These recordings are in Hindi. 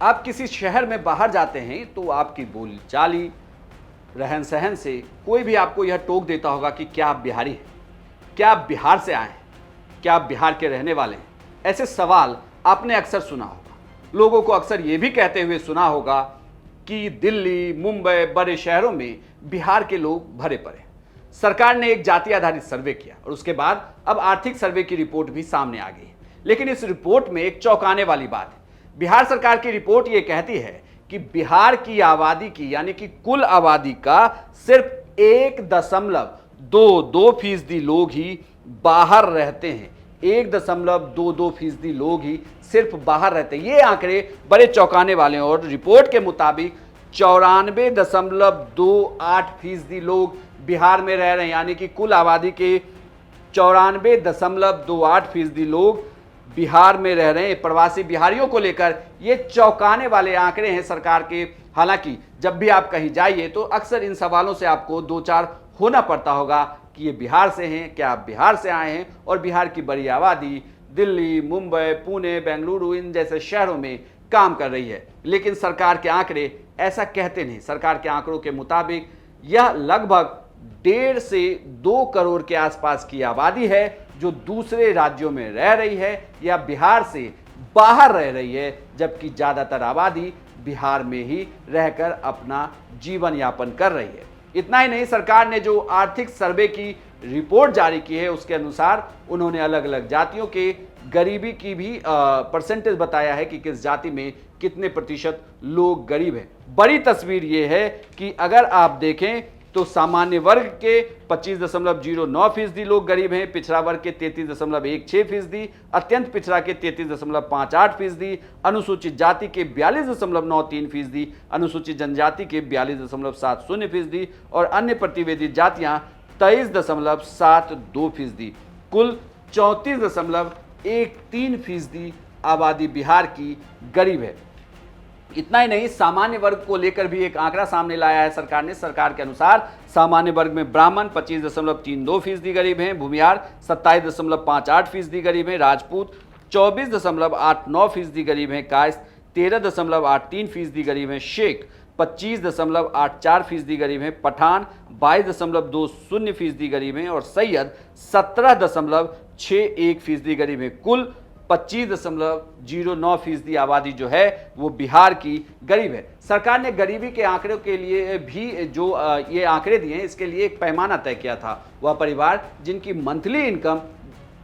आप किसी शहर में बाहर जाते हैं तो आपकी बोलचाली, रहन सहन से कोई भी आपको यह टोक देता होगा कि क्या आप बिहारी हैं, क्या आप बिहार से आए हैं, क्या आप बिहार के रहने वाले हैं। ऐसे सवाल आपने अक्सर सुना होगा। लोगों को अक्सर ये भी कहते हुए सुना होगा कि दिल्ली, मुंबई, बड़े शहरों में बिहार के लोग भरे पड़े। सरकार ने एक जाति आधारित सर्वे किया और उसके बाद अब आर्थिक सर्वे की रिपोर्ट भी सामने आ गई है। लेकिन इस रिपोर्ट में एक चौंकाने वाली बात है। बिहार सरकार की रिपोर्ट ये कहती है कि बिहार की आबादी की यानी कि कुल आबादी का सिर्फ 1.22% लोग ही बाहर रहते हैं। 1.22% लोग ही सिर्फ बाहर रहते हैं। ये आंकड़े बड़े चौंकाने वाले हैं और रिपोर्ट के मुताबिक 94.28% लोग बिहार में रह रहे हैं, यानी कि कुल आबादी के 94.28% लोग बिहार में रह रहे हैं। प्रवासी बिहारियों को लेकर ये चौंकाने वाले आंकड़े हैं सरकार के। हालांकि जब भी आप कहीं जाइए तो अक्सर इन सवालों से आपको दो चार होना पड़ता होगा कि ये बिहार से हैं, क्या आप बिहार से आए हैं। और बिहार की बड़ी आबादी दिल्ली, मुंबई, पुणे, बेंगलुरु इन जैसे शहरों में काम कर रही है। लेकिन सरकार के आंकड़े ऐसा कहते नहीं। सरकार के आंकड़ों के मुताबिक यह लगभग 1.5 से 2 करोड़ के आसपास की आबादी है जो दूसरे राज्यों में रह रही है या बिहार से बाहर रह रही है, जबकि ज्यादातर आबादी बिहार में ही रहकर अपना जीवन यापन कर रही है। इतना ही नहीं, सरकार ने जो आर्थिक सर्वे की रिपोर्ट जारी की है उसके अनुसार उन्होंने अलग अलग जातियों के गरीबी की भी परसेंटेज बताया है कि किस जाति में कितने प्रतिशत लोग गरीब हैं। बड़ी तस्वीर यह है कि अगर आप देखें तो सामान्य वर्ग के 25.09% लोग गरीब हैं, पिछड़ा वर्ग के 33.16%, अत्यंत पिछड़ा के 33.58%, अनुसूचित जाति के 42.93%, अनुसूचित जनजाति के 42.70% और अन्य प्रतिवेदित जातियां 23.72%। कुल 34.13% आबादी बिहार की गरीब है। इतना ही नहीं, सामान्य वर्ग को लेकर भी एक आंकड़ा सामने लाया है सरकार ने। सरकार के अनुसार सामान्य वर्ग में ब्राह्मण 25.32% गरीब हैं, भूमिहार 27.58% गरीब हैं, राजपूत 24.89% गरीब हैं, कायस्थ 13.83% गरीब हैं, शेख 25.84% गरीब हैं, पठान 22.20% गरीब हैं और सैयद 17.61% गरीब हैं। कुल 25.09% आबादी जो है वो बिहार की गरीब है। सरकार ने गरीबी के आंकड़ों के लिए भी जो ये आंकड़े दिए हैं इसके लिए एक पैमाना तय किया था। वह परिवार जिनकी मंथली इनकम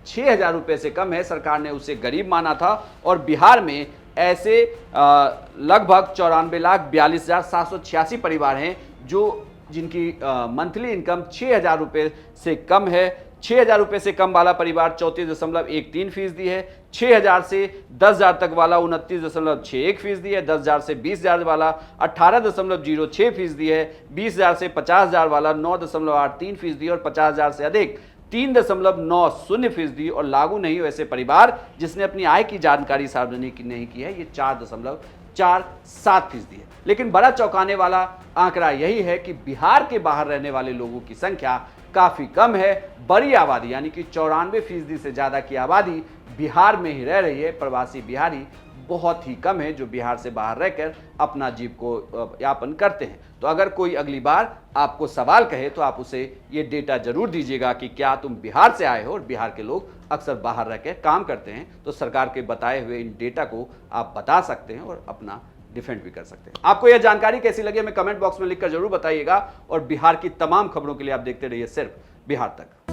6,000 रुपये से कम है, सरकार ने उसे गरीब माना था। और बिहार में ऐसे लगभग 94,42,786 परिवार हैं जो जिनकी मंथली इनकम 6,000 रुपये से कम है। 6,000 रुपये से कम वाला परिवार 34.13% है, 6,000 से 10,000 तक वाला 29.61% है, 10,000 से 20,000 वाला 18.06% है, 20,000 से 50,000 वाला 9.83% और 50,000 से अधिक 3.90% और लागू नहीं हो ऐसे परिवार जिसने अपनी आय की जानकारी सार्वजनिक नहीं की है, ये 4.47% है। लेकिन बड़ा चौंकाने वाला आंकड़ा यही है कि बिहार के बाहर रहने वाले लोगों की संख्या काफी कम है। बड़ी आबादी यानी कि 94% से ज्यादा की आबादी बिहार में ही रह रही है। प्रवासी बिहारी बहुत ही कम है जो बिहार से बाहर रहकर अपना जीव को यापन करते हैं। तो अगर कोई अगली बार आपको सवाल कहे तो आप उसे ये डेटा जरूर दीजिएगा कि क्या तुम बिहार से आए हो और बिहार के लोग अक्सर बाहर रहकर काम करते हैं, तो सरकार के बताए हुए इन डेटा को आप बता सकते हैं और अपना डिफेंड भी कर सकते हैं। आपको यह जानकारी कैसी लगी हमें कमेंट बॉक्स में लिखकर जरूर बताइएगा और बिहार की तमाम खबरों के लिए आप देखते रहिए सिर्फ बिहार तक।